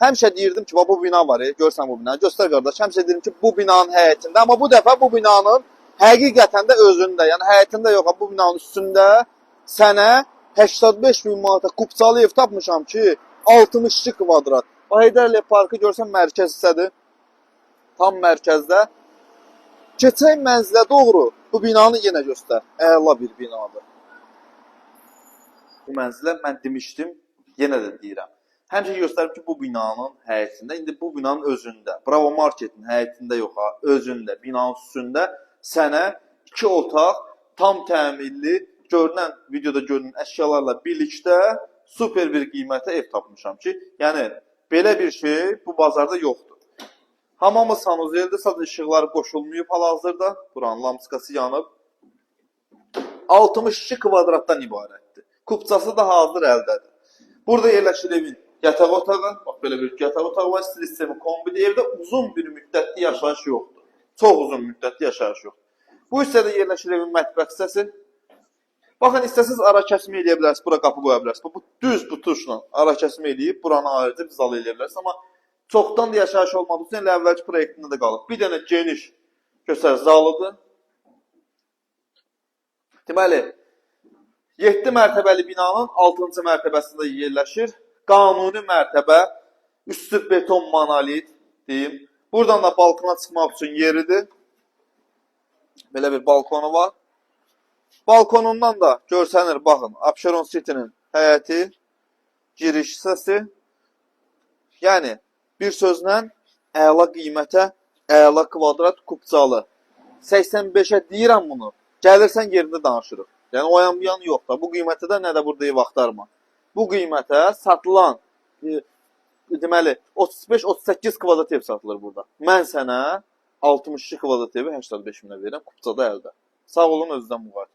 Həmişə deyirdim ki, bu bina var, görsən bu binanı. Göstər qardaş, həmişə deyirdim ki, bu binanın həyətində, amma bu dəfə bu binanın həqiqətən də özündə, yəni həyətində yox, bu binanın üstündə sənə 85 min manata Kupçalı ev tapmışam ki, 62 kvadrat. O Heydər Əliyev Parkı görsən mərkəz hissədir. Tam mərkəzdə. Keçən mənzilə doğru bu binanı yenə göstər. Əla bir binadır. Bu mənzilə mən demişdim, yenə də deyirəm. Həmişə göstərib ki, bu binanın həyətində, indi bu binanın özündə, Bravo Marketin həyətində yox ha, özündə, binanın üstündə sənə 2 otaq, tam təminli, görünən, videoda görünən əşyalarla birlikdə super bir qiymətə ev tapmışam ki, yəni belə bir şey bu bazarda yoxdur. Hamamı sanuzeldir, sadəcə işıqları qoşulmayıb hal-hazırda, buranın lamskası yanıb. 62 kvadratdan ibarətdir. Kupçası da hazır əldədir. Burada yerləşir evin yataq otağı, bax belə bir yataq otağı var, stil sistemi kombili. Evdə uzun bir müddətli yaşayış yoxdur. Çox uzun müddətli yaşayış yoxdur. Bu hissədə yerləşir evin mətbəx hissəsi. Baxın, istəsiniz ara kəsmə eləyə bilərsiniz, bura qapı qoya bilərsiniz. Bu düz bu tuşla ara kəsmə eləyib, buranı ayrıca bir zal eləyə bilərsiniz. Amma çoxdan da yaşayış olmadığı üçün elə əvvəlki proyektində də qalıb. Bir dənə geniş göstər zalıdır. Deməli, 7 mərtəbəli binanın 6-cı mərtəbəsində yerləşir. Qanuni mərtəbə, üstü beton monolit deyim. Buradan da balkona çıxmaq üçün yeridir. Belə bir balkonu var. Balkonundan da görsənir, baxın, Abşeron City'nin həyəti, giriş hissəsi. Yəni, bir sözlə, əla qiymətə, əla kvadrat Kupçalı. 85'ə deyirəm bunu, gəlirsən yerində danışırıq. Yəni, o yan bu yan yox da, bu qiymətə də nə də burada ev axtarma. Bu qiymətə satılan, deməli, 35-38 kvadrat ev satılır burada. Mən sənə 62 kvadrat evi 85 minə verirəm, Kupçada əldə. Sağ olun, özdən müqayət olun.